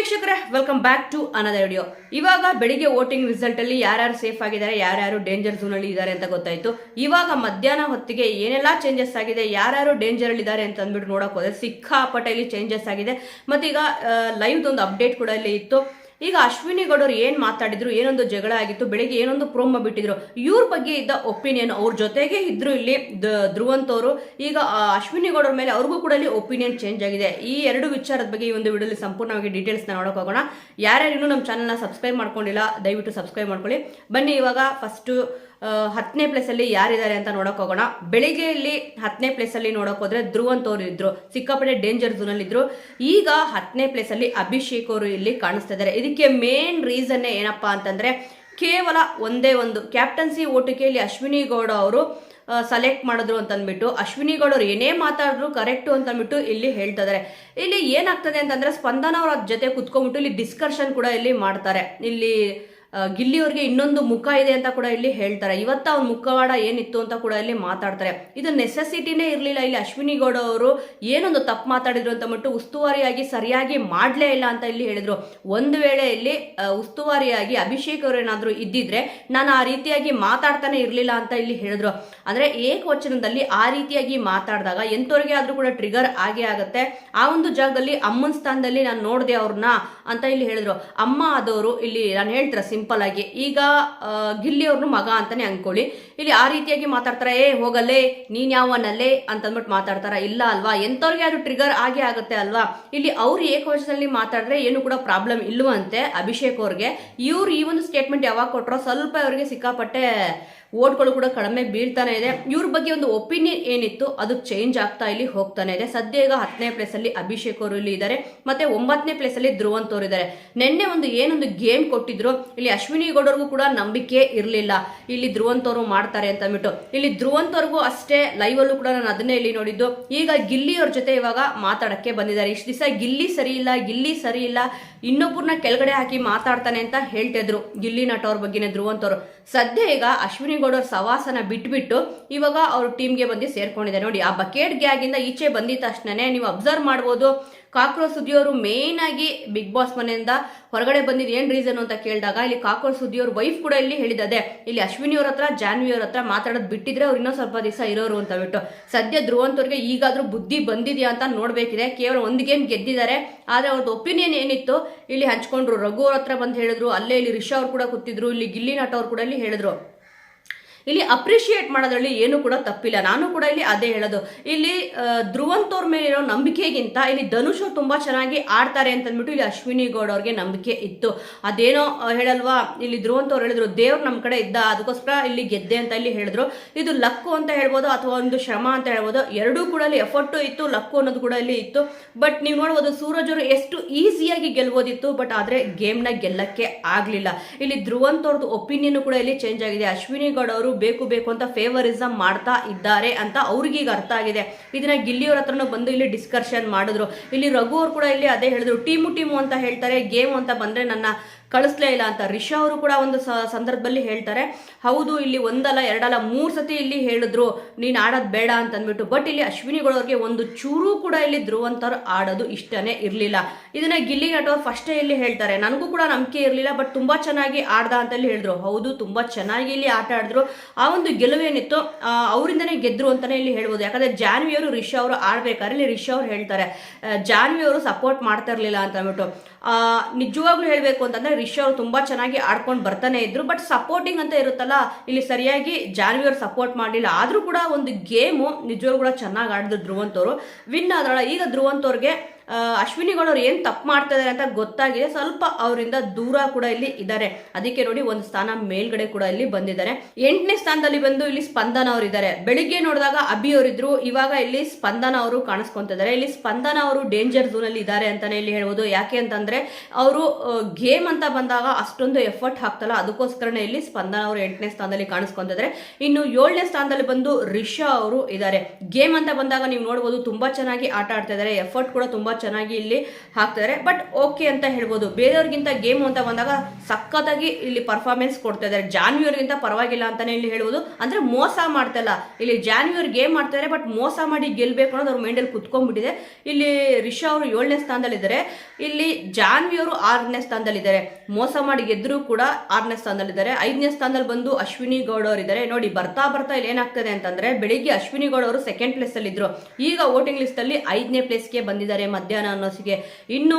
ವೀಕ್ಷಕರೇ, welcome back to another video. ಇವಾಗ ಬೆಳಿಗ್ಗೆ ವೋಟಿಂಗ್ ರಿಸಲ್ಟ್ ಅಲ್ಲಿ ಯಾರ್ಯಾರು ಸೇಫ್ ಆಗಿದ್ದಾರೆ, ಯಾರ್ಯಾರು ಡೇಂಜರ್ ಝೋನ್ ಅಲ್ಲಿ ಇದ್ದಾರೆ ಅಂತ ಗೊತ್ತಾಯ್ತು. ಇವಾಗ ಮಧ್ಯಾಹ್ನ ಹೊತ್ತಿಗೆ ಏನೆಲ್ಲಾ ಚೇಂಜಸ್ ಆಗಿದೆ, ಯಾರ್ಯಾರು ಡೇಂಜರ್ ಅಲ್ಲಿ ಇದ್ದಾರೆ ಅಂತ ಅಂದ್ಬಿಟ್ಟು ನೋಡಕ್ ಹೋದ್ರೆ ಸಿಕ್ಕಾಪಟ್ಟೆ ಇಲ್ಲಿ ಚೇಂಜಸ್ ಆಗಿದೆ. ಮತ್ತೆ ಈಗ ಲೈವ್ ಒಂದು ಅಪ್ಡೇಟ್ ಕೂಡ ಇಲ್ಲಿ ಇತ್ತು. ಈಗ ಅಶ್ವಿನಿ ಗೌಡರು ಏನ್ ಮಾತಾಡಿದ್ರು, ಏನೊಂದು ಜಗಳ ಆಗಿತ್ತು, ಬೆಳಿಗ್ಗೆ ಏನೊಂದು ಪ್ರೋಮೋ ಬಿಟ್ಟಿದ್ರು, ಇವ್ರ ಬಗ್ಗೆ ಇದ್ದ ಒಪಿನಿಯನ್, ಅವ್ರ ಜೊತೆಗೆ ಇದ್ರು ಇಲ್ಲಿ ಧ್ರುವಂತ್ ಅವರು. ಈಗ ಅಶ್ವಿನಿ ಗೌಡರ ಮೇಲೆ ಅವ್ರಿಗೂ ಕೂಡ ಇಲ್ಲಿ ಒಪಿನಿಯನ್ ಚೇಂಜ್ ಆಗಿದೆ. ಈ ಎರಡು ವಿಚಾರದ ಬಗ್ಗೆ ಈ ಒಂದು ವಿಡಿಯೋಲಿ ಸಂಪೂರ್ಣವಾಗಿ ಡೀಟೇಲ್ಸ್ ನೋಡಕ್ ಹೋಗೋಣ. ಯಾರ್ಯಾರು ಇನ್ನೂ ನಮ್ಮ ಚಾನಲ್ನ ಸಬ್ಸ್ಕ್ರೈಬ್ ಮಾಡ್ಕೊಂಡಿಲ್ಲ, ದಯವಿಟ್ಟು ಸಬ್ಸ್ಕ್ರೈಬ್ ಮಾಡ್ಕೊಳ್ಳಿ. ಬನ್ನಿ ಇವಾಗ ಫಸ್ಟ್ 10ನೇ ಪ್ಲೇಸ್ ಅಲ್ಲಿ ಯಾರಿದ್ದಾರೆ ಅಂತ ನೋಡಕ್ ಹೋಗೋಣ. ಬೆಳಿಗ್ಗೆ ಇಲ್ಲಿ 10ನೇ ಪ್ಲೇಸ್ ಅಲ್ಲಿ ನೋಡಕ್ ಹೋದ್ರೆ ಧ್ರುವಂತ್ ಅವರು ಇದ್ರು, ಸಿಕ್ಕಾಪಟ್ಟೆ ಡೇಂಜರ್ ಝೋನ್ ಅಲ್ಲಿ ಇದ್ರು. ಈಗ 10ನೇ ಪ್ಲೇಸ್ ಅಲ್ಲಿ ಅಭಿಷೇಕ್ ಅವರು ಇಲ್ಲಿ ಕಾಣಿಸ್ತಾ ಇದ್ದಾರೆ. ಇದಕ್ಕೆ ಮೇನ್ ರೀಸನ್ ಏನಪ್ಪಾ ಅಂತಂದ್ರೆ ಕೇವಲ ಒಂದೇ ಒಂದು ಕ್ಯಾಪ್ಟನ್ಸಿ ಓಟಿಗೆ ಇಲ್ಲಿ ಅಶ್ವಿನಿ ಗೌಡ ಅವರು ಸೆಲೆಕ್ಟ್ ಮಾಡಿದ್ರು ಅಂತ ಅಂದ್ಬಿಟ್ಟು, ಅಶ್ವಿನಿ ಗೌಡ ಅವ್ರು ಏನೇ ಮಾತಾಡಿದ್ರು ಕರೆಕ್ಟು ಅಂತ ಅಂದ್ಬಿಟ್ಟು ಇಲ್ಲಿ ಹೇಳ್ತಾ ಇದಾರೆ. ಇಲ್ಲಿ ಏನಾಗ್ತದೆ ಅಂತಂದ್ರೆ ಸ್ಪಂದನ ಅವ್ರ ಜೊತೆ ಕುತ್ಕೊಂಡ್ಬಿಟ್ಟು ಇಲ್ಲಿ ಡಿಸ್ಕಷನ್ ಕೂಡ ಇಲ್ಲಿ ಮಾಡ್ತಾರೆ. ಇಲ್ಲಿ ಗಿಲ್ಲಿ ಅವ್ರಿಗೆ ಇನ್ನೊಂದು ಮುಖ ಇದೆ ಅಂತ ಕೂಡ ಇಲ್ಲಿ ಹೇಳ್ತಾರೆ. ಇವತ್ತ ಅವ್ನ ಮುಖವಾಡ ಏನಿತ್ತು ಅಂತ ಕೂಡ ಇಲ್ಲಿ ಮಾತಾಡ್ತಾರೆ. ಇದು ನೆಸೆಸಿಟಿನೇ ಇರಲಿಲ್ಲ. ಇಲ್ಲಿ ಅಶ್ವಿನಿ ಗೌಡ ಅವರು ಏನೊಂದು ತಪ್ಪು ಮಾತಾಡಿದ್ರು ಅಂತ ಬಿಟ್ಟು ಉಸ್ತುವಾರಿಯಾಗಿ ಸರಿಯಾಗಿ ಮಾಡ್ಲೇ ಇಲ್ಲ ಅಂತ ಇಲ್ಲಿ ಹೇಳಿದ್ರು. ಒಂದು ವೇಳೆ ಇಲ್ಲಿ ಉಸ್ತುವಾರಿಯಾಗಿ ಅಭಿಷೇಕ್ ಅವರು ಏನಾದ್ರು ಇದ್ದಿದ್ರೆ ನಾನು ಆ ರೀತಿಯಾಗಿ ಮಾತಾಡ್ತಾನೆ ಇರಲಿಲ್ಲ ಅಂತ ಇಲ್ಲಿ ಹೇಳಿದ್ರು. ಅಂದ್ರೆ ಏಕವಚನದಲ್ಲಿ ಆ ರೀತಿಯಾಗಿ ಮಾತಾಡಿದಾಗ ಎಂತವ್ರಿಗೆ ಆದ್ರೂ ಕೂಡ ಟ್ರಿಗರ್ ಆಗೇ ಆಗುತ್ತೆ. ಆ ಒಂದು ಜಾಗದಲ್ಲಿ ಅಮ್ಮನ ಸ್ಥಾನದಲ್ಲಿ ನಾನು ನೋಡಿದೆ ಅವ್ರನ್ನ ಅಂತ ಇಲ್ಲಿ ಹೇಳಿದ್ರು. ಅಮ್ಮ ಆದವರು ಇಲ್ಲಿ ನಾನು ಹೇಳ್ತಾರೆ ಸಿಂಪಲ್ ಆಗಿ, ಈಗ ಗಿಲ್ಲಿ ಅವ್ರನ್ನ ಮಗ ಅಂತಾನೆ ಅನ್ಕೊಳ್ಳಿ, ಇಲ್ಲಿ ಆ ರೀತಿಯಾಗಿ ಮಾತಾಡ್ತಾರ, ಹೋಗಲ್ಲೇ ನೀನ್ ಯಾವನಲ್ಲೇ ಅಂತಂದ್ಬಿಟ್ಟು ಮಾತಾಡ್ತಾರ. ಇಲ್ಲ ಅಲ್ವಾ, ಎಂತವ್ರಿಗೆ ಅದು ಟ್ರಿಗರ್ ಆಗೇ ಆಗುತ್ತೆ ಅಲ್ವಾ. ಇಲ್ಲಿ ಅವ್ರು ಏಕವಚನದಲ್ಲಿ ಮಾತಾಡಿದ್ರೆ ಏನು ಕೂಡ ಪ್ರಾಬ್ಲಮ್ ಇಲ್ವಂತೆ ಅಭಿಷೇಕ್ ಅವ್ರಿಗೆ. ಇವ್ರು ಈ ಒಂದು ಸ್ಟೇಟ್ಮೆಂಟ್ ಯಾವಾಗ ಕೊಟ್ಟರೋ ಸ್ವಲ್ಪ ಅವ್ರಿಗೆ ಸಿಕ್ಕಾಪಟ್ಟೆ ಓಟ್ಗಳು ಕೂಡ ಕಡಿಮೆ ಬೀಳ್ತಾನೆ ಇದೆ. ಇವ್ರ ಬಗ್ಗೆ ಒಂದು ಒಪಿನಿಯನ್ ಏನಿತ್ತು ಅದು ಚೇಂಜ್ ಆಗ್ತಾ ಇಲ್ಲಿ ಹೋಗ್ತಾನೆ ಇದೆ. ಸದ್ಯ ಈಗ 10ನೇ ಪ್ಲೇಸ್ ಅಲ್ಲಿ ಅಭಿಷೇಕ್ ಅವರು ಇಲ್ಲಿ ಇದ್ದಾರೆ, ಮತ್ತೆ 9ನೇ ಪ್ಲೇಸ್ ಅಲ್ಲಿ ಧ್ರುವಂತ್ ಅವರು ಇದ್ದಾರೆ. ನಿನ್ನೆ ಏನೊಂದು ಗೇಮ್ ಕೊಟ್ಟಿದ್ರು, ಇಲ್ಲಿ ಅಶ್ವಿನಿ ಗೌಡರ್ಗೂ ಕೂಡ ನಂಬಿಕೆ ಇರಲಿಲ್ಲ ಇಲ್ಲಿ ಧ್ರುವಂತ್ ಅವರು ಮಾಡ್ತಾರೆ ಅಂತ ಅಂದ್ಬಿಟ್ಟು. ಇಲ್ಲಿ ಧ್ರುವಂತ್ ಅವ್ರಿಗೂ ಅಷ್ಟೇ ಲೈವ್ ಅಲ್ಲೂ ಕೂಡ ನಾನು ಅದನ್ನೇ ಇಲ್ಲಿ ನೋಡಿದ್ದು. ಈಗ ಗಿಲ್ಲಿ ಅವ್ರ ಜೊತೆ ಇವಾಗ ಮಾತಾಡಕ್ಕೆ ಬಂದಿದ್ದಾರೆ. ಇಷ್ಟು ದಿವಸ ಗಿಲ್ಲಿ ಸರಿ ಇಲ್ಲ, ಇನ್ನೊಬ್ಬರನ್ನ ಕೆಳಗಡೆ ಹಾಕಿ ಮಾತಾಡ್ತಾನೆ ಅಂತ ಹೇಳ್ತಿದ್ರು ಗಿಲ್ಲಿ ನಟ ಅವ್ರ ಬಗ್ಗೆನೇ ಧ್ರುವಂತ್ ಅವರು. ಸದ್ಯ ಈಗ ಅಶ್ವಿನಿ ಗೌಡರ್ ಸವಾಸನ ಬಿಟ್ಬಿಟ್ಟು ಇವಾಗ ಅವ್ರ ಟೀಮ್ಗೆ ಬಂದು ಸೇರ್ಕೊಂಡಿದ್ದಾರೆ. ನೋಡಿ, ಆ ಬಕೆಟ್ ಗ್ಯಾಗಿಂದ ಈಚೆ ಬಂದಿದ ತಕ್ಷಣನೇ ನೀವು ಅಬ್ಸರ್ವ್ ಮಾಡ್ಬೋದು, ಕಾಕ್ರೋಚ್ ಸುದ್ದಿಯವರು ಮೇನ್ ಆಗಿ ಬಿಗ್ ಬಾಸ್ ಮನೆಯಿಂದ ಹೊರಗಡೆ ಬಂದಿದ್ದು ಏನ್ ರೀಸನ್ ಅಂತ ಕೇಳಿದಾಗ ಇಲ್ಲಿ ಕಾಕ್ರೋಚ್ ಸುದ್ದಿಯವ್ರ ವೈಫ್ ಕೂಡ ಇಲ್ಲಿ ಹೇಳಿದೆ, ಇಲ್ಲಿ ಅಶ್ವಿನಿ ಅವ್ರ ಹತ್ರ ಜಾನ್ವಿ ಅವ್ರ ಹತ್ರ ಮಾತಾಡೋದು ಬಿಟ್ಟಿದ್ರೆ ಅವ್ರು ಇನ್ನೂ ಸ್ವಲ್ಪ ದಿವಸ ಇರೋರು ಅಂತ ಬಿಟ್ಟು. ಸದ್ಯ ಧ್ರುವಂತ್ ಅವ್ರಿಗೆ ಈಗಾದ್ರೂ ಬುದ್ಧಿ ಬಂದಿದ್ಯಾ ಅಂತ ನೋಡ್ಬೇಕಿದೆ. ಕೇವಲ ಒಂದು ಗೇಮ್ ಗೆದ್ದಿದ್ದಾರೆ, ಆದ್ರೆ ಅವ್ರದ್ದು ಒಪಿನಿಯನ್ ಏನಿತ್ತು ಇಲ್ಲಿ ಹಂಚ್ಕೊಂಡ್ರು. ರಘು ಅವ್ರ ಹತ್ರ ಬಂದು ಹೇಳಿದ್ರು, ಅಲ್ಲೇ ಇಲ್ಲಿ ರಿಷಾ ಅವ್ರು ಕೂಡ ಕೂತಿದ್ರು, ಇಲ್ಲಿ ಗಿಲ್ಲಿ ನಟ ಅವ್ರು ಕೂಡ ಇಲ್ಲಿ ಹೇಳಿದ್ರು. ಇಲ್ಲಿ ಅಪ್ರಿಷಿಯೇಟ್ ಮಾಡೋದ್ರಲ್ಲಿ ಏನು ಕೂಡ ತಪ್ಪಿಲ್ಲ. ನಾನು ಕೂಡ ಇಲ್ಲಿ ಅದೇ ಹೇಳೋದು, ಇಲ್ಲಿ ಧ್ರುವಂತ್ ಅವ್ರ ಮೇಲೆ ಇರೋ ನಂಬಿಕೆಗಿಂತ ಇಲ್ಲಿ ಧನುಷ್ ಅವ್ರು ತುಂಬಾ ಚೆನ್ನಾಗಿ ಆಡ್ತಾರೆ ಅಂತ ಅಂದ್ಬಿಟ್ಟು ಇಲ್ಲಿ ಅಶ್ವಿನಿ ಗೌಡ ಅವ್ರಿಗೆ ನಂಬಿಕೆ ಇತ್ತು. ಅದೇನೋ ಹೇಳಲ್ವಾ, ಇಲ್ಲಿ ಧ್ರುವಂತ್ ಅವ್ರು ಹೇಳಿದ್ರು ದೇವ್ರು ನಮ್ಮ ಕಡೆ ಇದ್ದ, ಅದಕ್ಕೋಸ್ಕರ ಇಲ್ಲಿ ಗೆದ್ದೆ ಅಂತ ಇಲ್ಲಿ ಹೇಳಿದ್ರು. ಇದು ಲಕ್ಕು ಅಂತ ಹೇಳ್ಬೋದು ಅಥವಾ ಒಂದು ಶ್ರಮ ಅಂತ ಹೇಳ್ಬೋದು. ಎರಡೂ ಕೂಡ ಇಲ್ಲಿ ಎಫರ್ಟು ಇತ್ತು, ಲಕ್ಕು ಅನ್ನೋದು ಕೂಡ ಇಲ್ಲಿ ಇತ್ತು. ಬಟ್ ನೀವು ನೋಡ್ಬೋದು ಸೂರಜ್ ಅವರು ಎಷ್ಟು ಈಸಿಯಾಗಿ ಗೆಲ್ಬೋದಿತ್ತು, ಬಟ್ ಆದ್ರೆ ಗೇಮ್ನ ಗೆಲ್ಲಕ್ಕೆ ಆಗ್ಲಿಲ್ಲ. ಇಲ್ಲಿ ಧ್ರುವಂತ್ ಅವ್ರದ್ದು ಒಪಿನಿಯನ್ ಕೂಡ ಇಲ್ಲಿ ಚೇಂಜ್ ಆಗಿದೆ. ಅಶ್ವಿನಿ ಗೌಡ ಅವರು ಬೇಕು ಅಂತ ಫೇವರಿಸಮ್ ಮಾಡ್ತಾ ಇದ್ದಾರೆ ಅಂತ ಅವ್ರಿಗೆ ಈಗ ಅರ್ಥ ಆಗಿದೆ. ಇದನ್ನ ಗಿಲ್ಲಿಯವ್ರ ಹತ್ರನೂ ಬಂದು ಇಲ್ಲಿ ಡಿಸ್ಕಷನ್ ಮಾಡಿದ್ರು. ಇಲ್ಲಿ ರಘು ಅವ್ರು ಕೂಡ ಇಲ್ಲಿ ಅದೇ ಹೇಳಿದ್ರು, ಟೀಮು ಅಂತ ಹೇಳ್ತಾರೆ, ಗೇಮ್ ಅಂತ ಬಂದ್ರೆ ನನ್ನ ಕಳಿಸ್ಲೇ ಇಲ್ಲ ಅಂತ. ರಿಷಾ ಅವರು ಕೂಡ ಒಂದು ಸಂದರ್ಭದಲ್ಲಿ ಹೇಳ್ತಾರೆ, ಹೌದು ಇಲ್ಲಿ ಒಂದಲ್ಲ ಎರಡಲ್ಲ 3 ಸತಿ ಇಲ್ಲಿ ಹೇಳಿದ್ರು ನೀನ್ ಆಡೋದ್ ಬೇಡ ಅಂತ ಅಂದ್ಬಿಟ್ಟು. ಬಟ್ ಇಲ್ಲಿ ಅಶ್ವಿನಿ ಗೌಡವ್ರಿಗೆ ಒಂದು ಚೂರು ಕೂಡ ಇಲ್ಲಿ ಧ್ರುವಂತ್ ಅವ್ರು ಆಡೋದು ಇಷ್ಟನೇ ಇರ್ಲಿಲ್ಲ. ಇದನ್ನ ಗಿಲ್ಲಿ ನಟ ಅವ್ರು ಫಸ್ಟೇ ಇಲ್ಲಿ ಹೇಳ್ತಾರೆ, ನನಗೂ ಕೂಡ ನಂಬಿಕೆ ಇರಲಿಲ್ಲ, ಬಟ್ ತುಂಬಾ ಚೆನ್ನಾಗಿ ಆಡ್ದ ಅಂತ ಹೇಳಿ ಹೇಳಿದ್ರು. ಹೌದು, ತುಂಬಾ ಚೆನ್ನಾಗಿ ಇಲ್ಲಿ ಆಟ ಆಡಿದ್ರು. ಆ ಒಂದು ಗೆಲುವೇನಿತ್ತು ಅವರಿಂದನೇ ಗೆದ್ರು ಅಂತಾನೆ ಇಲ್ಲಿ ಹೇಳ್ಬೋದು. ಯಾಕಂದ್ರೆ ಜಾನ್ವಿ ಅವರು ರಿಷಾ ಅವರು ಆಡ್ಬೇಕಾದ್ರೆ ಇಲ್ಲಿ ರಿಷಾ ಅವ್ರು ಹೇಳ್ತಾರೆ ಜಾನ್ವಿ ಅವರು ಸಪೋರ್ಟ್ ಮಾಡ್ತಾ ಇರ್ಲಿಲ್ಲ ಅಂತ ಅಂದ್ಬಿಟ್ಟು. ನಿಜವಾಗ್ಲೂ ಹೇಳ್ಬೇಕು ಅಂತಂದ್ರೆ ರಿಷಾ ಅವರು ತುಂಬಾ ಚೆನ್ನಾಗಿ ಆಡ್ಕೊಂಡು ಬರ್ತಾನೆ ಇದ್ರು, ಬಟ್ ಸಪೋರ್ಟಿಂಗ್ ಅಂತ ಇರುತ್ತಲ್ಲ ಇಲ್ಲಿ ಸರಿಯಾಗಿ ಜಾನ್ವಿ ಅವ್ರು ಸಪೋರ್ಟ್ ಮಾಡಲಿಲ್ಲ. ಆದ್ರೂ ಕೂಡ ಒಂದು ಗೇಮು ನಿಜವಾಗ್ಲೂ ಕೂಡ ಚೆನ್ನಾಗಿ ಆಡಿದ್ರು ಧ್ರುವಂತ್ ಅವರು, ವಿನ್ ಆದ್ರಲ್ಲ. ಈಗ ಧ್ರುವಂತ್ ಅವ್ರಿಗೆ ಅಶ್ವಿನಿ ಗೌಡ ಅವ್ರು ಏನ್ ತಪ್ಪು ಮಾಡ್ತಾ ಇದಾರೆ ಅಂತ ಗೊತ್ತಾಗಿದೆ, ಸ್ವಲ್ಪ ಅವರಿಂದ ದೂರ ಕೂಡ ಇಲ್ಲಿ ಇದ್ದಾರೆ. ಅದಕ್ಕೆ ನೋಡಿ ಒಂದು ಸ್ಥಾನ ಮೇಲ್ಗಡೆ ಕೂಡ ಇಲ್ಲಿ ಬಂದಿದ್ದಾರೆ. 8ನೇ ಸ್ಥಾನದಲ್ಲಿ ಬಂದು ಇಲ್ಲಿ ಸ್ಪಂದನ ಅವರು ಇದ್ದಾರೆ. ಬೆಳಿಗ್ಗೆ ನೋಡಿದಾಗ ಅಭಿ ಅವರಿದ್ರು, ಇವಾಗ ಇಲ್ಲಿ ಸ್ಪಂದನ ಅವರು ಕಾಣಿಸ್ಕೊಂತಿದ್ದಾರೆ. ಇಲ್ಲಿ ಸ್ಪಂದನ ಅವರು ಡೇಂಜರ್ ಝೋನ್ ಅಲ್ಲಿ ಇದ್ದಾರೆ ಅಂತಾನೆ ಇಲ್ಲಿ ಹೇಳ್ಬೋದು. ಯಾಕೆ ಅಂತಂದ್ರೆ ಅವರು ಗೇಮ್ ಅಂತ ಬಂದಾಗ ಅಷ್ಟೊಂದು ಎಫರ್ಟ್ ಹಾಕ್ತಲ್ಲ, ಅದಕ್ಕೋಸ್ಕರನೇ ಇಲ್ಲಿ ಸ್ಪಂದನ ಅವರು 8ನೇ ಸ್ಥಾನದಲ್ಲಿ ಕಾಣಿಸ್ಕೊಂತಿದ್ದಾರೆ. ಇನ್ನು 7ನೇ ಸ್ಥಾನದಲ್ಲಿ ಬಂದು ರಿಷಾ ಅವರು ಇದ್ದಾರೆ. ಗೇಮ್ ಅಂತ ಬಂದಾಗ ನೀವು ನೋಡ್ಬೋದು ತುಂಬಾ ಚೆನ್ನಾಗಿ ಆಟ ಆಡ್ತಾ ಇದ್ದಾರೆ, ಎಫರ್ಟ್ ಕೂಡ ತುಂಬಾ ಚೆನ್ನಾಗಿ ಇಲ್ಲಿ ಹಾಕ್ತಿದ್ದಾರೆ. ಬಟ್ ಓಕೆ ಅಂತ ಹೇಳ್ಬೋದು. ಬೇರೆಯವ್ರಿಗಿಂತ ಗೇಮ್ ಅಂತ ಬಂದಾಗ ಸಖತ್ತಾಗಿ ಇಲ್ಲಿ ಪರ್ಫಾರ್ಮೆನ್ಸ್ ಕೊಡ್ತಾ ಇದ್ದಾರೆ. ಜಾನ್ವಿಯರ್ಗಿಂತ ಪರವಾಗಿಲ್ಲ ಅಂತಾನೆ ಇಲ್ಲಿ ಹೇಳ್ಬೋದು. ಅಂದ್ರೆ ಮೋಸ ಮಾಡ್ತಾ ಇಲ್ಲ. ಇಲ್ಲಿ ಜಾನ್ವಿಯರ್ ಗೇಮ್ ಮಾಡ್ತಾರೆ, ಬಟ್ ಮೋಸ ಮಾಡಿ ಗೆಲ್ಬೇಕು ಅನ್ನೋದು ಅವ್ರ ಮೈಂಡಲ್ಲಿ ಕುತ್ಕೊಂಡ್ಬಿಟ್ಟಿದೆ. ಇಲ್ಲಿ ರಿಷಾ ಅವರು 7ನೇ ಸ್ಥಾನದಲ್ಲಿದ್ದಾರೆ, ಇಲ್ಲಿ ಜಾನ್ವಿ ಅವರು 6ನೇ ಸ್ಥಾನದಲ್ಲಿದ್ದಾರೆ. ಮೋಸ ಮಾಡಿ ಗೆದ್ರು ಕೂಡ 6ನೇ ಸ್ಥಾನದಲ್ಲಿದ್ದಾರೆ. 5ನೇ ಸ್ಥಾನದಲ್ಲಿ ಬಂದು ಅಶ್ವಿನಿ ಗೌಡ ಅವರು ಇದ್ದಾರೆ. ನೋಡಿ ಬರ್ತಾ ಬರ್ತಾ ಇಲ್ಲಿ ಏನಾಗ್ತದೆ ಅಂತಂದ್ರೆ, ಬೆಳಿಗ್ಗೆ ಅಶ್ವಿನಿ ಗೌಡ ಅವರು 2nd ಪ್ಲೇಸ್ ಅಲ್ಲಿ ಇದ್ರು, ಈಗ ವೋಟಿಂಗ್ ಲಿಸ್ಟ್ ಅಲ್ಲಿ 5ನೇ ಪ್ಲೇಸ್ಗೆ ಬಂದಿದ್ದಾರೆ ಮಧ್ಯಾಹ್ನ ಅನ್ನೋಸಿಗೆ. ಇನ್ನು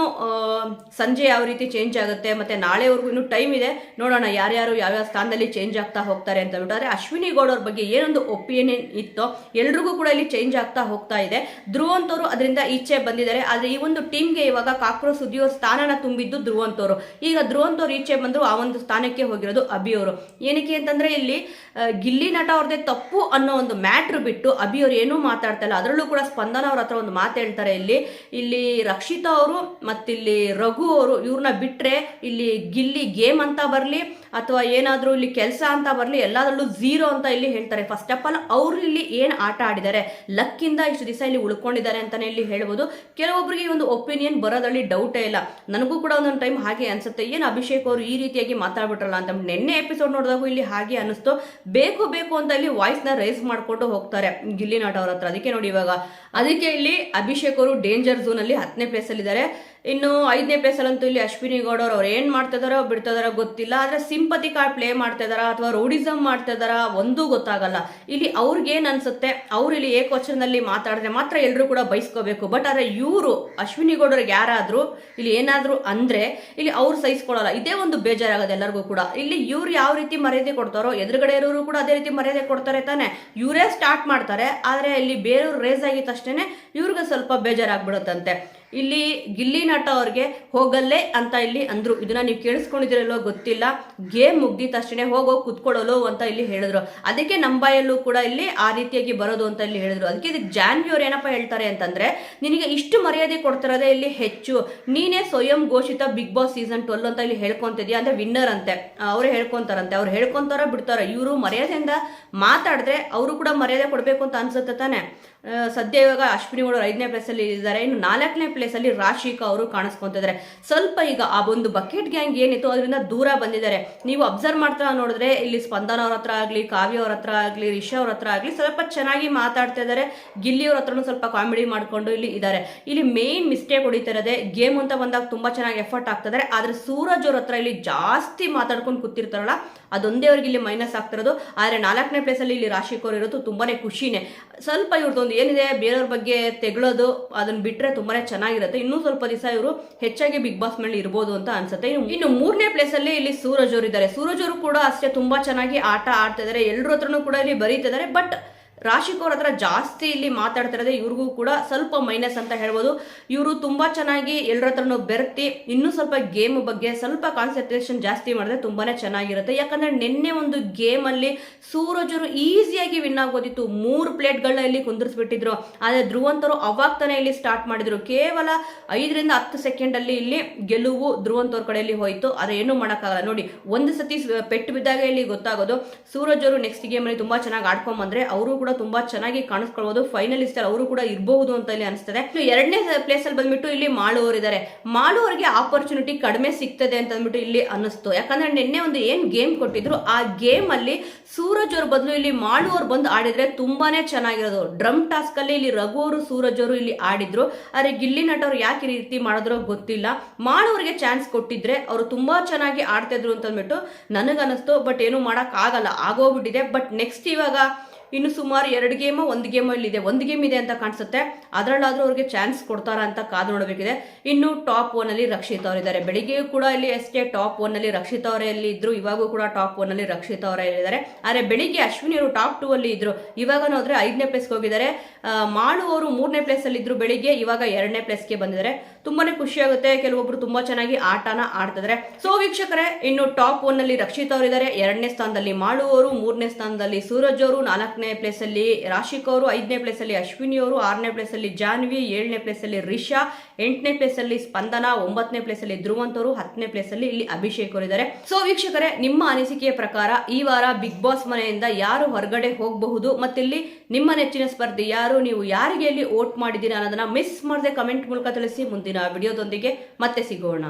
ಸಂಜೆ ಯಾವ ರೀತಿ ಚೇಂಜ್ ಆಗುತ್ತೆ, ಮತ್ತೆ ನಾಳೆವರೆಗೂ ಇನ್ನು ಟೈಮ್ ಇದೆ, ನೋಡೋಣ ಯಾರ್ಯಾರು ಯಾವ್ಯಾವ ಸ್ಥಾನದಲ್ಲಿ ಚೇಂಜ್ ಆಗ್ತಾ ಹೋಗ್ತಾರೆ ಅಂತ ಬಿಟ್ಟು. ಆದ್ರೆ ಅಶ್ವಿನಿ ಗೌಡ ಅವ್ರ ಬಗ್ಗೆ ಏನೊಂದು ಒಪಿನಿಯನ್ ಇತ್ತೋ ಎಲ್ರಿಗೂ ಕೂಡ ಇಲ್ಲಿ ಚೇಂಜ್ ಆಗ್ತಾ ಹೋಗ್ತಾ ಇದೆ. ಧ್ರುವಂತ್ ಅವರು ಅದರಿಂದ ಈಚೆ ಬಂದಿದ್ದಾರೆ. ಆದ್ರೆ ಈ ಒಂದು ಟೀಮ್ಗೆ ಇವಾಗ ಕಾಕ್ರೋಚ್ ಸುದ್ದಿಯೋ ಸ್ಥಾನನ ತುಂಬಿದ್ದು ಧ್ರುವಂತ್ ಅವರು. ಈಗ ಧ್ರುವಂತ್ ಅವರು ಈಚೆ ಬಂದ್ರು, ಆ ಒಂದು ಸ್ಥಾನಕ್ಕೆ ಹೋಗಿರೋದು ಅಭಿ ಅವರು. ಏನಕ್ಕೆ ಅಂತಂದ್ರೆ ಇಲ್ಲಿ ಗಿಲ್ಲಿ ನಟ ಅವ್ರದೇ ತಪ್ಪು ಅನ್ನೋ ಒಂದು ಮ್ಯಾಟ್ರ್ ಬಿಟ್ಟು ಅಭಿ ಅವ್ರು ಏನೂ ಮಾತಾಡ್ತಾ ಇಲ್ಲ. ಅದರಲ್ಲೂ ಕೂಡ ಸ್ಪಂದನ ಅವ್ರ ಹತ್ರ ಒಂದು ಮಾತು ಹೇಳ್ತಾರೆ. ಇಲ್ಲಿ ರಕ್ಷಿತಾ ಅವರು ಮತ್ತಿಲ್ಲಿ ರಘು ಅವರು ಇವ್ರನ್ನ ಬಿಟ್ರೆ ಇಲ್ಲಿ ಗಿಲ್ಲಿ ಗೇಮ್ ಅಂತ ಬರ್ಲಿ ಅಥವಾ ಏನಾದ್ರೂ ಇಲ್ಲಿ ಕೆಲಸ ಅಂತ ಬರ್ಲಿ ಎಲ್ಲದರಲ್ಲೂ 0 ಅಂತ ಇಲ್ಲಿ ಹೇಳ್ತಾರೆ. ಫಸ್ಟ್ ಆಫ್ ಆಲ್ ಅವ್ರು ಇಲ್ಲಿ ಏನ್ ಆಟ ಆಡಿದ್ದಾರೆ, ಲಕ್ಕಿಂದ ಇಷ್ಟು ದಿವಸ ಇಲ್ಲಿ ಉಳ್ಕೊಂಡಿದ್ದಾರೆ ಅಂತಾನೆ ಇಲ್ಲಿ ಹೇಳ್ಬೋದು. ಕೆಲವೊಬ್ಬರಿಗೆ ಒಂದು ಒಪಿನಿಯನ್ ಬರೋದ್ರಲ್ಲಿ ಡೌಟೇ ಇಲ್ಲ. ನನಗೂ ಕೂಡ ಒಂದೊಂದು ಟೈಮ್ ಹಾಗೆ ಅನ್ಸುತ್ತೆ, ಏನು ಅಭಿಷೇಕ್ ಅವರು ಈ ರೀತಿಯಾಗಿ ಮಾತಾಡ್ಬಿಟ್ರಲ್ಲ ಅಂತ. ನಿನ್ನೆ ಎಪಿಸೋಡ್ ನೋಡಿದಾಗೂ ಇಲ್ಲಿ ಹಾಗೆ ಅನಿಸ್ತು. ಬೇಕು ಅಂತ ಇಲ್ಲಿ ವಾಯ್ಸ್ ನ ರೈಸ್ ಮಾಡ್ಕೊಂಡು ಹೋಗ್ತಾರೆ ಗಿಲ್ಲಿ ನಟ ಅವ್ರ ಹತ್ರ. ಅದಕ್ಕೆ ನೋಡಿ ಇವಾಗ ಅದಕ್ಕೆ ಇಲ್ಲಿ ಅಭಿಷೇಕ್ ಅವರು ಡೇಂಜರ್ ಝೋನ್ ಅಲ್ಲಿ 10ನೇ ಪ್ಲೇಸ್ ಅಲ್ಲಿ ಇದ್ದಾರೆ. ಇನ್ನು 5ನೇ ಪ್ಲೇಸ್ ಅಲ್ಲಂತೂ ಇಲ್ಲಿ ಅಶ್ವಿನಿ ಗೌಡ ಅವ್ರು ಏನ್ ಮಾಡ್ತಾ ಇದಾರೋ ಬಿಡ್ತಾ ಇದಾರೋ ಗೊತ್ತಿಲ್ಲ. ಆದ್ರೆ ಸಿಂಪತಿ ಕಾರ್ಡ್ ಪ್ಲೇ ಮಾಡ್ತಾ ಇದಾರ ಅಥವಾ ರೌಡಿಸಮ್ ಮಾಡ್ತಾ ಇದಾರ ಒಂದೂ ಗೊತ್ತಾಗಲ್ಲ. ಇಲ್ಲಿ ಅವ್ರಿಗೆ ಏನ್ ಅನ್ಸುತ್ತೆ, ಅವ್ರು ಇಲ್ಲಿ ಏಕವಚನದಲ್ಲಿ ಮಾತಾಡಿದ್ರೆ ಮಾತ್ರ ಎಲ್ಲರೂ ಕೂಡ ಬಯಸ್ಕೋಬೇಕು. ಬಟ್ ಆದ್ರೆ ಇವರು ಅಶ್ವಿನಿ ಗೌಡರಿಗೆ ಯಾರಾದ್ರೂ ಇಲ್ಲಿ ಏನಾದ್ರು ಅಂದ್ರೆ ಇಲ್ಲಿ ಅವ್ರು ಸಹಿಸ್ಕೊಳ್ಳಲ್ಲ. ಇದೇ ಒಂದು ಬೇಜಾರಾಗದೆ ಎಲ್ಲರಿಗೂ ಕೂಡ. ಇಲ್ಲಿ ಇವ್ರು ಯಾವ ರೀತಿ ಮರ್ಯಾದೆ ಕೊಡ್ತಾರೋ ಎದುರುಗಡೆ ಇರೋರು ಕೂಡ ಅದೇ ರೀತಿ ಮರ್ಯಾದೆ ಕೊಡ್ತಾರೆ ತಾನೆ. ಇವರೇ ಸ್ಟಾರ್ಟ್ ಮಾಡ್ತಾರೆ, ಆದ್ರೆ ಇಲ್ಲಿ ಬೇರೆಯವ್ರು ರೇಸ್ ಆಗಿದ ತಕ್ಷಣ ಇವ್ರಿಗೆ ಸ್ವಲ್ಪ ಬೇಜಾರಾಗ್ಬಿಡುತ್ತಂತೆ. ಇಲ್ಲಿ ಗಿಲ್ಲಿ ನಟ ಅವ್ರಿಗೆ ಹೋಗಲ್ಲೇ ಅಂತ ಇಲ್ಲಿ ಅಂದ್ರು. ಇದನ್ನ ನೀವು ಕೇಳಿಸ್ಕೊಂಡಿದಿರಲ್ಲೋ ಗೊತ್ತಿಲ್ಲ. ಗೇಮ್ ಮುಗ್ದಿದ ತಕ್ಷಣ ಹೋಗೋಗಿ ಕುತ್ಕೊಳ್ಳಲು ಅಂತ ಇಲ್ಲಿ ಹೇಳಿದ್ರು. ಅದಕ್ಕೆ ನಮ್ಮ ಬಾಯಲ್ಲೂ ಕೂಡ ಇಲ್ಲಿ ಆ ರೀತಿಯಾಗಿ ಬರೋದು ಅಂತ ಇಲ್ಲಿ ಹೇಳಿದ್ರು. ಅದಕ್ಕೆ ಇದಕ್ಕೆ ಜಾನ್ವಿ ಅವ್ರು ಏನಪ್ಪ ಹೇಳ್ತಾರೆ ಅಂತಂದ್ರೆ, ನಿನಗೆ ಇಷ್ಟು ಮರ್ಯಾದೆ ಕೊಡ್ತಿರೋದೇ ಇಲ್ಲಿ ಹೆಚ್ಚು, ನೀನೇ ಸ್ವಯಂ ಘೋಷಿತ ಬಿಗ್ ಬಾಸ್ ಸೀಸನ್ 12 ಅಂತ ಇಲ್ಲಿ ಹೇಳ್ಕೊಂತಿದ್ಯಾ ಅಂದ್ರೆ ವಿನ್ನರ್ ಅಂತೆ. ಅವರೇ ಹೇಳ್ಕೊಂತಾರಂತೆ. ಅವ್ರು ಹೇಳ್ಕೊಂತಾರ ಬಿಡ್ತಾರ. ಇವರು ಮರ್ಯಾದೆಯಿಂದ ಮಾತಾಡಿದ್ರೆ ಅವರು ಕೂಡ ಮರ್ಯಾದೆ ಕೊಡ್ಬೇಕು ಅಂತ ಅನ್ಸುತ್ತೆ ತಾನೆ. ಸದ್ಯ ಇವಾಗ ಅಶ್ವಿನಿ ಗೌಡ 5ನೇ ಪ್ಲೇಸ್ ಅಲ್ಲಿ ಇದ್ದಾರೆ. ಇನ್ನು 4ನೇ ಪ್ಲೇಸ್ ಅಲ್ಲಿ ರಾಶಿಕಾ ಅವರು ಕಾಣಿಸ್ಕೊಂತಿದ್ದಾರೆ. ಸ್ವಲ್ಪ ಈಗ ಆ ಒಂದು ಬಕೆಟ್ ಗ್ಯಾಂಗ್ ಏನಿತ್ತು ಅದರಿಂದ ದೂರ ಬಂದಿದ್ದಾರೆ. ನೀವು ಅಬ್ಸರ್ವ್ ಮಾಡ್ತಾ ನೋಡಿದ್ರೆ ಇಲ್ಲಿ ಸ್ಪಂದನ ಅವ್ರ ಹತ್ರ ಆಗ್ಲಿ, ಕಾವ್ಯ ಅವ್ರ ಹತ್ರ ಆಗ್ಲಿ, ರಿಷಾ ಅವ್ರ ಹತ್ರ ಆಗ್ಲಿ ಸ್ವಲ್ಪ ಚೆನ್ನಾಗಿ ಮಾತಾಡ್ತಾ ಇದ್ದಾರೆ. ಗಿಲ್ಲಿ ಅವ್ರ ಹತ್ರನೂ ಸ್ವಲ್ಪ ಕಾಮಿಡಿ ಮಾಡ್ಕೊಂಡು ಇಲ್ಲಿ ಇದ್ದಾರೆ. ಇಲ್ಲಿ ಮೇನ್ ಮಿಸ್ಟೇಕ್ ಹೊಡಿತಿರೋದೆ ಗೇಮ್ ಅಂತ ಬಂದಾಗ ತುಂಬಾ ಚೆನ್ನಾಗಿ ಎಫರ್ಟ್ ಆಗ್ತಿದ್ದಾರೆ. ಆದ್ರೆ ಸೂರಜ್ ಅವ್ರ ಹತ್ರ ಇಲ್ಲಿ ಜಾಸ್ತಿ ಮಾತಾಡ್ಕೊಂಡು ಕೂತಿರ್ತಾರಲ್ಲ, ಅದೊಂದೇ ಅವ್ರಿಗೆ ಇಲ್ಲಿ ಮೈನಸ್ ಆಗ್ತಿರೋದು. ಆದ್ರೆ 4ನೇ ಪ್ಲೇಸ್ ಅಲ್ಲಿ ಇಲ್ಲಿ ರಾಶಿಕಾ ಅವರು ಇರೋದು ತುಂಬಾನೇ ಖುಷಿನೇ. ಸ್ವಲ್ಪ ಇವ್ರದ್ದೊಂದು ಏನಿದೆ ಬೇರೆಯವ್ರ ಬಗ್ಗೆ ತೆಗಳೋದು ಅದನ್ನ ಬಿಟ್ರೆ ತುಂಬಾನೇ ಚೆನ್ನಾಗಿರುತ್ತೆ. ಇನ್ನೂ ಸ್ವಲ್ಪ ದಿವಸ ಇವರು ಹೆಚ್ಚಾಗಿ ಬಿಗ್ ಬಾಸ್ ಮೇಲೆ ಇರ್ಬೋದು ಅಂತ ಅನ್ಸುತ್ತೆ. ಇನ್ನು 3ನೇ ಪ್ಲೇಸ್ ಅಲ್ಲಿ ಇಲ್ಲಿ ಸೂರಜ್ ಅವರು ಇದ್ದಾರೆ. ಸೂರಜ್ ಅವರು ಕೂಡ ಅಷ್ಟೇ ತುಂಬಾ ಚೆನ್ನಾಗಿ ಆಟ ಆಡ್ತಾ ಇದಾರೆ. ಎಲ್ಲರ ಹತ್ರನೂ ಕೂಡ ಇಲ್ಲಿ ಬರೀತಿದ್ದಾರೆ. ಬಟ್ ರಾಶಿಕಾ ಅವ್ರ ಹತ್ರ ಜಾಸ್ತಿ ಇಲ್ಲಿ ಮಾತಾಡ್ತಿರೋದೇ ಇವ್ರಿಗೂ ಕೂಡ ಸ್ವಲ್ಪ ಮೈನಸ್ ಅಂತ ಹೇಳ್ಬೋದು. ಇವರು ತುಂಬಾ ಚೆನ್ನಾಗಿ ಎಲ್ಲರ ಹತ್ರನೂ ಬೆರ್ತಿ ಇನ್ನೂ ಸ್ವಲ್ಪ ಗೇಮ್ ಬಗ್ಗೆ ಸ್ವಲ್ಪ ಕಾನ್ಸಂಟ್ರೇಷನ್ ಜಾಸ್ತಿ ಮಾಡಿದ್ರೆ ತುಂಬಾನೇ ಚೆನ್ನಾಗಿರುತ್ತೆ. ಯಾಕಂದ್ರೆ ನಿನ್ನೆ ಒಂದು ಗೇಮ್ ಅಲ್ಲಿ ಸೂರಜ್ ಅವರು ಈಸಿಯಾಗಿ ವಿನ್ ಆಗೋದಿತ್ತು. 3 ಪ್ಲೇಟ್ಗಳನ್ನ ಇಲ್ಲಿ ಕುಂದಿರಿಸ್ಬಿಟ್ಟಿದ್ರು. ಆದ್ರೆ ಧ್ರುವಂತ್ ಅವರು ಅವಾಗ ತಾನೇ ಇಲ್ಲಿ ಸ್ಟಾರ್ಟ್ ಮಾಡಿದ್ರು. ಕೇವಲ 5 ರಿಂದ 10 ಸೆಕೆಂಡ್ ಅಲ್ಲಿ ಇಲ್ಲಿ ಗೆಲುವು ಧ್ರುವಂತ್ ಅವ್ರ ಕಡೆಯಲ್ಲಿ ಹೋಯ್ತು. ಆದ್ರೆ ಏನು ಮಾಡಕ್ಕಾಗಲ್ಲ. ನೋಡಿ, ಒಂದು ಸತಿ ಪೆಟ್ಟು ಬಿದ್ದಾಗ ಇಲ್ಲಿ ಗೊತ್ತಾಗೋದು. ಸೂರಜ್ ಅವರು ನೆಕ್ಸ್ಟ್ ಗೇಮ್ ಅಲ್ಲಿ ತುಂಬಾ ಚೆನ್ನಾಗಿ ಆಡ್ಕೊಂಡ್ ಬಂದ್ರೆ ಅವರು ಕೂಡ ತುಂಬಾ ಚೆನ್ನಾಗಿ ಕಾಣಿಸ್ಕೊಳ್ಬಹುದು. ಫೈನಲಿಸ್ಟ್ ಅವರು ಕೂಡ ಇರಬಹುದು ಅಂತ ಇಲ್ಲಿ ಅನಿಸ್ತದೆ. 2ನೇ ಪ್ಲೇಸ್ ಅಲ್ಲಿ ಬಂದ್ಬಿಟ್ಟು ಇಲ್ಲಿ ಮಾಳು ಅವರು ಇದ್ದಾರೆ. ಮಾಳು ಅವರಿಗೆ ಆಪರ್ಚುನಿಟಿ ಕಡಿಮೆ ಸಿಗ್ತದೆ ಅಂತ ಅಂದ್ಬಿಟ್ಟು ಇಲ್ಲಿ ಅನ್ನಿಸ್ತು. ಯಾಕಂದ್ರೆ ನಿನ್ನೆ ಒಂದು ಏನ್ ಗೇಮ್ ಕೊಟ್ಟಿದ್ರು ಆ ಗೇಮ್ ಅಲ್ಲಿ ಸೂರಜ್ ಅವ್ರ ಬದಲು ಇಲ್ಲಿ ಮಾಳು ಅವ್ರು ಬಂದು ಆಡಿದ್ರೆ ತುಂಬಾನೇ ಚೆನ್ನಾಗಿರೋದು. ಡ್ರಮ್ ಟಾಸ್ಕ್ ಅಲ್ಲಿ ಇಲ್ಲಿ ರಘು ಅವರು ಸೂರಜ್ ಅವರು ಇಲ್ಲಿ ಆಡಿದ್ರು. ಆದ್ರೆ ಗಿಲ್ಲಿ ನಟ ಅವ್ರು ಯಾಕೆ ಈ ರೀತಿ ಮಾಡಿದ್ರೋ ಗೊತ್ತಿಲ್ಲ. ಮಾಳು ಅವರಿಗೆ ಚಾನ್ಸ್ ಕೊಟ್ಟಿದ್ರೆ ಅವರು ತುಂಬಾ ಚೆನ್ನಾಗಿ ಆಡ್ತಾ ಇದ್ರು ಅಂತ ಅಂದ್ಬಿಟ್ಟು ನನಗನ್ನಿಸ್ತು. ಬಟ್ ಏನು ಮಾಡಕ್ ಆಗಲ್ಲ, ಆಗೋಗ್ಬಿಟ್ಟಿದೆ. ಬಟ್ ನೆಕ್ಸ್ಟ್ ಇವಾಗ ಇನ್ನು ಸುಮಾರು 2 ಗೇಮ್ 1 ಗೇಮ್ ಅಲ್ಲಿ ಇದೆ. 1 ಗೇಮ್ ಇದೆ ಅಂತ ಕಾಣಿಸುತ್ತೆ. ಅದರಲ್ಲಾದ್ರೂ ಅವ್ರಿಗೆ ಚಾನ್ಸ್ ಕೊಡ್ತಾರ ಅಂತ ಕಾದು ನೋಡಬೇಕಿದೆ. ಇನ್ನು ಟಾಪ್ 1 ಅಲ್ಲಿ ರಕ್ಷಿತಾ ಅವರು ಇದ್ದಾರೆ. ಬೆಳಿಗ್ಗೆ ಕೂಡ ಇಲ್ಲಿ ಅಷ್ಟೇ ಟಾಪ್ 1 ಅಲ್ಲಿ ರಕ್ಷಿತಾ ಅವರೇ ಇಲ್ಲಿ ಇದ್ರು. ಇವಾಗೂ ಕೂಡ ಟಾಪ್ 1 ಅಲ್ಲಿ ರಕ್ಷಿತಾ ಅವರೇ ಇದ್ದಾರೆ. ಆದ್ರೆ ಬೆಳಿಗ್ಗೆ ಅಶ್ವಿನಿ ಅವರು ಟಾಪ್ 2 ಅಲ್ಲಿ ಇದ್ರು. ಇವಾಗ ನೋಡಿದ್ರೆ 5ನೇ ಪ್ಲೇಸ್ಗೆ ಹೋಗಿದ್ದಾರೆ. ಮಾಳು ಅವರು 3ನೇ ಪ್ಲೇಸ್ ಅಲ್ಲಿ ಇದ್ರು ಬೆಳಿಗ್ಗೆ, ಇವಾಗ 2ನೇ ಪ್ಲೇಸ್ಗೆ ಬಂದಿದ್ದಾರೆ. ತುಂಬಾನೇ ಖುಷಿ ಆಗುತ್ತೆ. ಕೆಲವೊಬ್ರು ತುಂಬಾ ಚೆನ್ನಾಗಿ ಆಟನ ಆಡ್ತಿದ್ದಾರೆ. ಸೊ ವೀಕ್ಷಕರೇ, ಇನ್ನು ಟಾಪ್ 1 ಅಲ್ಲಿ ರಕ್ಷಿತಾ ಅವರು ಇದ್ದಾರೆ. 2ನೇ ಸ್ಥಾನದಲ್ಲಿ ಮಾಳು ಅವರು, 3ನೇ ಸ್ಥಾನದಲ್ಲಿ ಸೂರಜ್ ಅವರು, 4ನೇ 4ನೇ ಪ್ಲೇಸ್ ಅಲ್ಲಿ ರಾಶಿಕ್ ಅವರು, 5ನೇ ಪ್ಲೇಸ್ ಅಲ್ಲಿ ಅಶ್ವಿನಿ ಅವರು, 6ನೇ ಪ್ಲೇಸ್ ಅಲ್ಲಿ ಜಾನ್ವಿ, 7ನೇ ಪ್ಲೇಸ್ ಅಲ್ಲಿ ರಿಷಾ, 8ನೇ ಪ್ಲೇಸ್ ಅಲ್ಲಿ ಸ್ಪಂದನ, 9ನೇ ಪ್ಲೇಸ್ ಅಲ್ಲಿ ಧ್ರುವಂತ್ ಅವರು, 10ನೇ ಪ್ಲೇಸ್ ಅಲ್ಲಿ ಇಲ್ಲಿ ಅಭಿಷೇಕ್ ಅವರು ಇದ್ದಾರೆ. ಸೊ ವೀಕ್ಷಕರೇ, ನಿಮ್ಮ ಅನಿಸಿಕೆಯ ಪ್ರಕಾರ ಈ ವಾರ ಬಿಗ್ ಬಾಸ್ ಮನೆಯಿಂದ ಯಾರು ಹೊರಗಡೆ ಹೋಗಬಹುದು, ಮತ್ತಿಲ್ಲಿ ನಿಮ್ಮ ನೆಚ್ಚಿನ ಸ್ಪರ್ಧಿ ಯಾರು, ನೀವು ಯಾರಿಗೆ ಇಲ್ಲಿ ವೋಟ್ ಮಾಡಿದ್ದೀರಾ ಅನ್ನೋದನ್ನ ಮಿಸ್ ಮಾಡದೆ ಕಮೆಂಟ್ ಮೂಲಕ ತಿಳಿಸಿ. ಮುಂದಿನ ವಿಡಿಯೋದೊಂದಿಗೆ ಮತ್ತೆ ಸಿಗೋಣ.